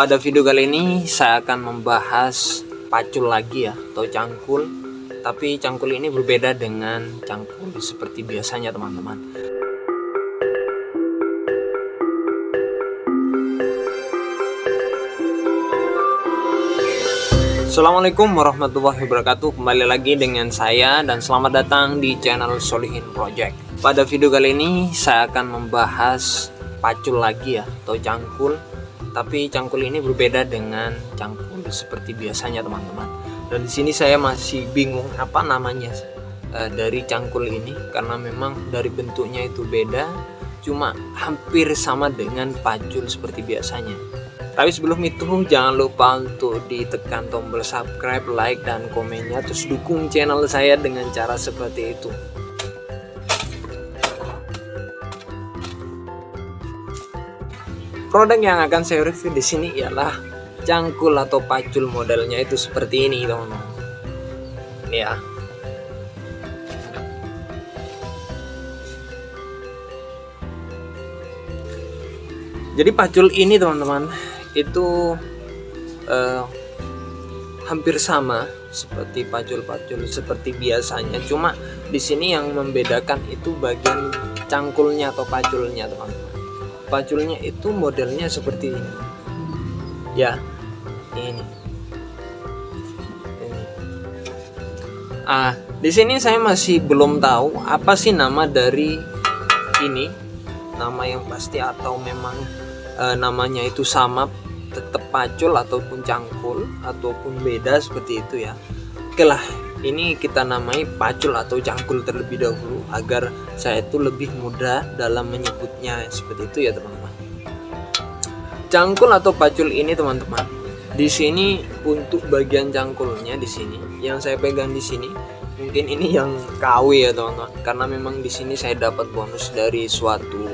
Pada video kali ini saya akan membahas pacul lagi ya, atau cangkul. Tapi cangkul ini berbeda dengan cangkul seperti biasanya teman-teman. Assalamualaikum warahmatullahi wabarakatuh. Kembali lagi dengan saya dan selamat datang di channel Solihin Project. Pada video kali ini saya akan membahas pacul lagi ya, atau cangkul. Tapi cangkul ini berbeda dengan cangkul seperti biasanya teman-teman. Dan di sini saya masih bingung apa namanya dari cangkul ini, karena memang dari bentuknya itu beda, cuma hampir sama dengan pacul seperti biasanya. Tapi sebelum itu jangan lupa untuk ditekan tombol subscribe, like, dan komennya, terus dukung channel saya dengan cara seperti itu. Produk yang akan saya review di sini ialah cangkul atau pacul, modelnya itu seperti ini teman-teman. Ini ya. Jadi pacul ini teman-teman itu hampir sama seperti pacul-pacul seperti biasanya, cuma di sini yang membedakan itu bagian cangkulnya atau paculnya teman-teman. Paculnya itu modelnya seperti ini ya, ini. Di sini saya masih belum tahu apa sih nama dari ini, nama yang pasti, atau memang namanya itu sama, tetap pacul ataupun cangkul ataupun beda seperti itu ya. Oke lah, ini kita namai pacul atau cangkul terlebih dahulu agar saya itu lebih mudah dalam menyebutnya seperti itu ya teman-teman. Cangkul atau pacul ini teman-teman, di sini untuk bagian cangkulnya di sini yang saya pegang di sini, mungkin ini yang KW ya teman-teman, karena memang di sini saya dapat bonus dari suatu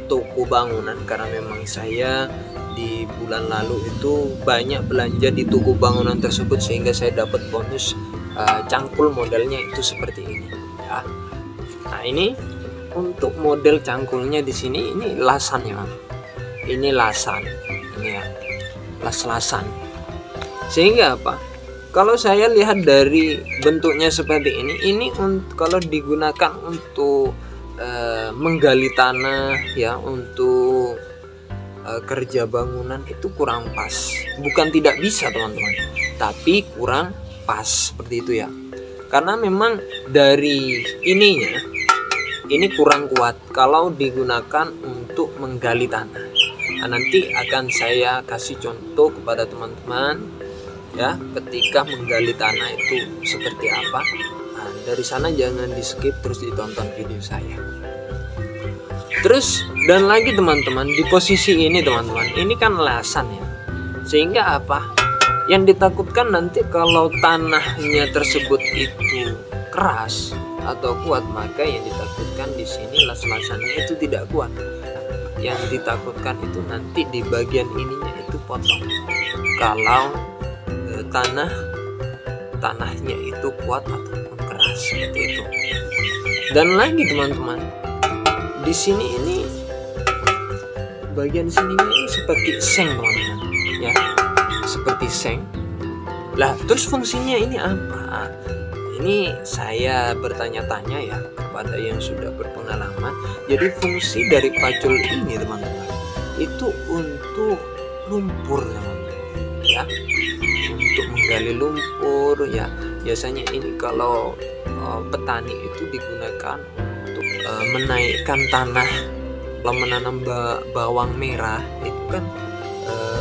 toko bangunan, karena memang saya di bulan lalu itu banyak belanja di toko bangunan tersebut, sehingga saya dapat bonus cangkul modelnya itu seperti ini ya. Nah, ini untuk model cangkulnya di sini, ini lasan ya, ini lasan, ini ya, las-lasan. Sehingga apa, kalau saya lihat dari bentuknya seperti ini kalau digunakan untuk menggali tanah ya, untuk kerja bangunan itu kurang pas. Bukan tidak bisa teman-teman, tapi kurang pas seperti itu ya, karena memang dari ininya ini kurang kuat kalau digunakan untuk menggali tanah. Nah, nanti akan saya kasih contoh kepada teman-teman ya, ketika menggali tanah itu seperti apa. Nah, dari sana jangan di skip, terus ditonton video saya. Terus dan lagi teman-teman, di posisi ini teman-teman, ini kan lasan ya, sehingga apa yang ditakutkan nanti kalau tanahnya tersebut itu keras atau kuat, maka yang ditakutkan di sini las-lasannya itu tidak kuat. Yang ditakutkan itu nanti di bagian ininya itu potong kalau tanahnya itu kuat ataupun keras seperti itu. Dan lagi teman-teman, di sini ini bagian sininya ini seperti seng teman-teman ya, seperti seng. Lah terus fungsinya ini apa? Ini saya bertanya-tanya ya kepada yang sudah berpengalaman. Jadi fungsi dari pacul ini teman-teman itu untuk lumpur teman-teman ya, untuk menggali lumpur ya. Biasanya ini kalau petani itu digunakan untuk menaikkan tanah. Kalau menanam bawang merah itu kan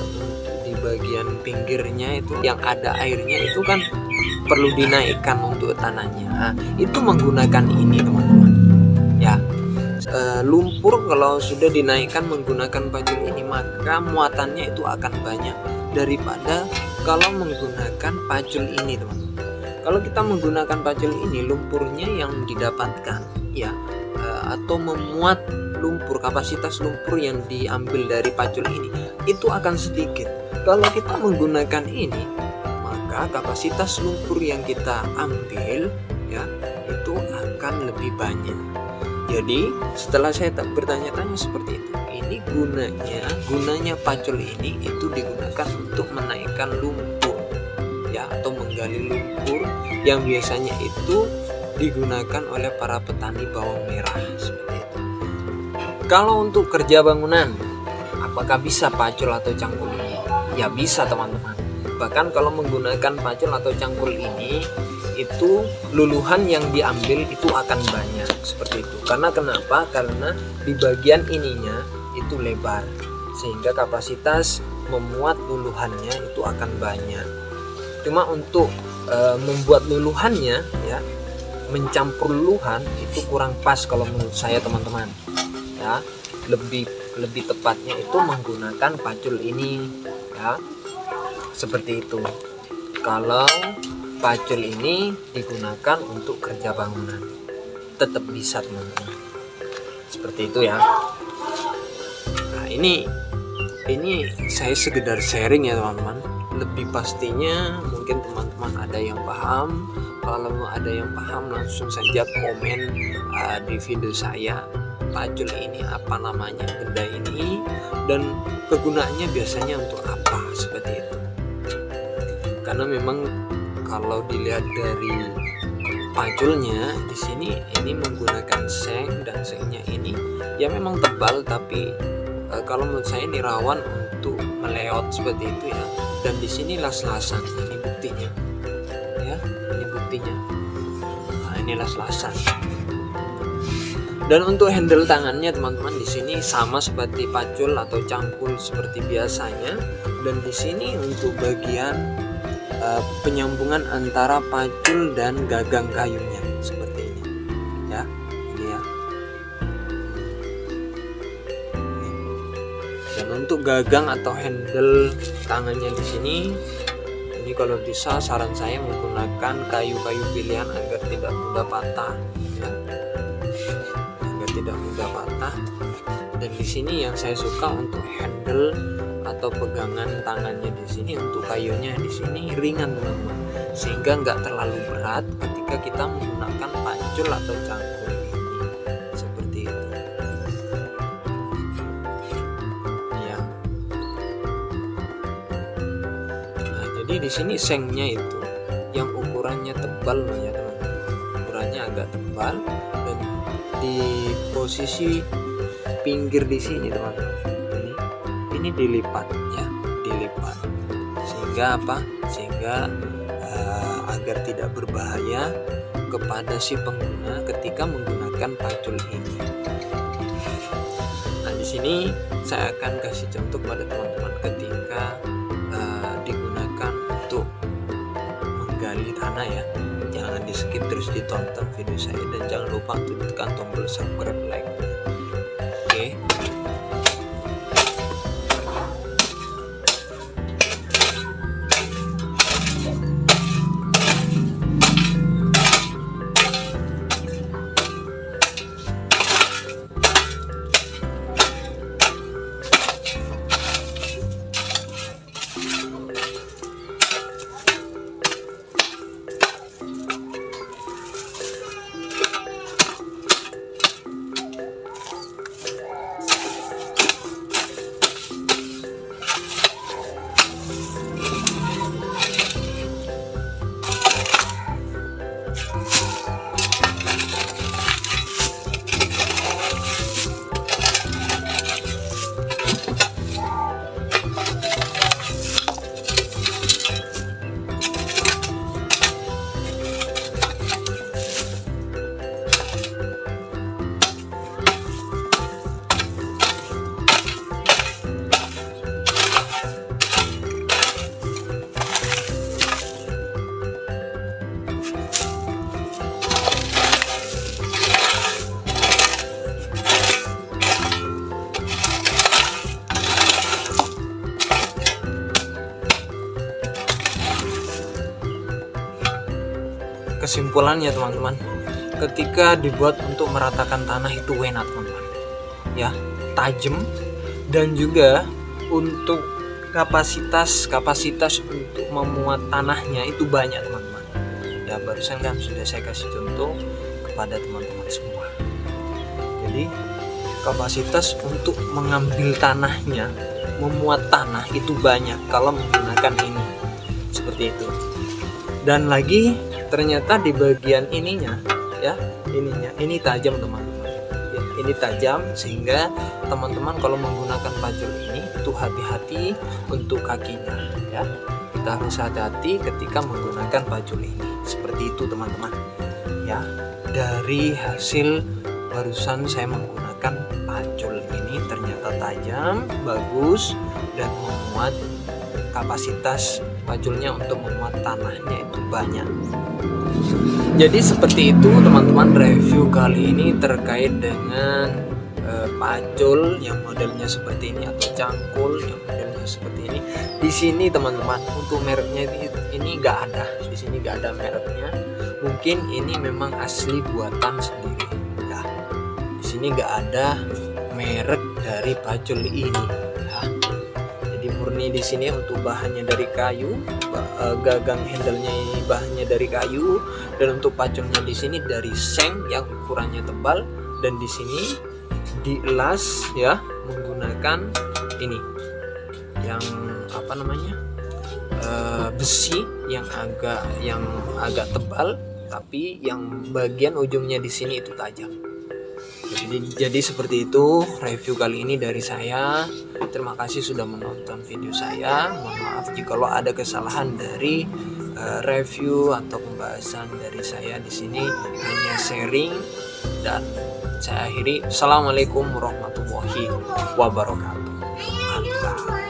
untuk di bagian pinggirnya itu yang ada airnya itu kan perlu dinaikkan untuk tanahnya. Nah, itu menggunakan ini teman-teman ya. Lumpur kalau sudah dinaikkan menggunakan pacul ini, maka muatannya itu akan banyak daripada kalau menggunakan pacul ini teman-teman. Kalau kita menggunakan pacul ini, lumpurnya yang didapatkan ya, atau memuat lumpur, kapasitas lumpur yang diambil dari pacul ini itu akan sedikit. Kalau kita menggunakan ini, maka kapasitas lumpur yang kita ambil ya itu akan lebih banyak. Jadi setelah saya bertanya-tanya seperti itu, ini ini gunanya pacul ini itu digunakan untuk menaikkan lumpur ya, atau menggali lumpur yang biasanya itu digunakan oleh para petani bawang merah seperti itu. Kalau untuk kerja bangunan, apakah bisa pacul atau cangkul ini? Ya bisa teman-teman. Bahkan kalau menggunakan pacul atau cangkul ini, itu luluhan yang diambil itu akan banyak seperti itu. Karena kenapa? Karena di bagian ininya itu lebar, sehingga kapasitas memuat luluhannya itu akan banyak. Cuma untuk membuat luluhannya ya, mencampur luluhan itu kurang pas kalau menurut saya teman-teman ya. Lebih tepatnya itu menggunakan pacul ini ya, seperti itu. Kalau pacul ini digunakan untuk kerja bangunan, tetap bisa teman-teman, seperti itu ya. Nah ini saya sekedar sharing ya teman-teman. Lebih pastinya mungkin teman-teman ada yang paham. Kalau ada yang paham langsung saja komen di video saya, pacul ini apa namanya, benda ini, dan kegunaannya biasanya untuk apa, seperti itu. Karena memang kalau dilihat dari paculnya di sini, ini menggunakan seng, dan sengnya ini ya memang tebal, tapi kalau menurut saya ini rawan untuk meleot seperti itu ya. Dan di sini las-lasan, ini buktinya ya, ini buktinya. Nah ini las-lasan. Dan untuk handle tangannya teman-teman di sini sama seperti pacul atau cangkul seperti biasanya. Dan di sini untuk bagian penyambungan antara pacul dan gagang kayunya seperti ini ya, ini ya. Dan untuk gagang atau handle tangannya di sini, ini kalau bisa saran saya menggunakan kayu-kayu pilihan agar tidak mudah patah ya, agar tidak mudah patah. Dan di sini yang saya suka untuk handle atau pegangan tangannya di sini, untuk kayunya di sini ringan teman-teman, sehingga nggak terlalu berat ketika kita menggunakan pacul atau cangkul ini, seperti itu ya. Nah jadi di sini sengnya itu yang ukurannya tebal ya teman-teman, ukurannya agak tebal, dan di posisi pinggir di sini teman-teman, ini dilipat ya, dilipat, sehingga apa, sehingga agar tidak berbahaya kepada si pengguna ketika menggunakan pacul ini. Nah di sini saya akan kasih contoh pada teman-teman ketika digunakan untuk menggali tanah ya. Jangan di skip, terus ditonton video saya, dan jangan lupa untuk tekan tombol subscribe, like. Oke. Kesimpulannya teman-teman, ketika dibuat untuk meratakan tanah itu enak teman-teman ya, tajam, dan juga untuk kapasitas untuk memuat tanahnya itu banyak teman-teman ya. Barusan kan sudah saya kasih contoh kepada teman-teman semua. Jadi kapasitas untuk mengambil tanahnya, memuat tanah itu banyak kalau menggunakan ini, seperti itu. Dan lagi ternyata di bagian ininya ya, ini tajam teman-teman ya, ini tajam, sehingga teman-teman kalau menggunakan pacul ini itu hati-hati untuk kakinya ya. Kita harus hati-hati ketika menggunakan pacul ini, seperti itu teman-teman ya. Dari hasil barusan saya menggunakan pacul ini, ternyata tajam, bagus, dan memuat, kapasitas paculnya untuk memuat tanahnya itu banyak. Jadi seperti itu teman-teman, review kali ini terkait dengan pacul yang modelnya seperti ini, atau cangkul yang modelnya seperti ini. Di sini teman-teman untuk mereknya ini nggak ada, di sini nggak ada mereknya. Mungkin ini memang asli buatan sendiri ya. Di sini nggak ada merek dari pacul ini ya. Jadi murni di sini untuk bahannya dari kayu, gagang handle-nya ini bahannya dari kayu, dan untuk paculnya di sini dari seng yang ukurannya tebal, dan di sini dielas ya menggunakan ini yang apa namanya, besi yang agak tebal, tapi yang bagian ujungnya di sini itu tajam. Jadi seperti itu review kali ini dari saya. Terima kasih sudah menonton video saya. Mohon maaf jika ada kesalahan dari review atau pembahasan dari saya di sini, hanya sharing, dan saya akhiri. Assalamualaikum warahmatullahi wabarakatuh. Mantap.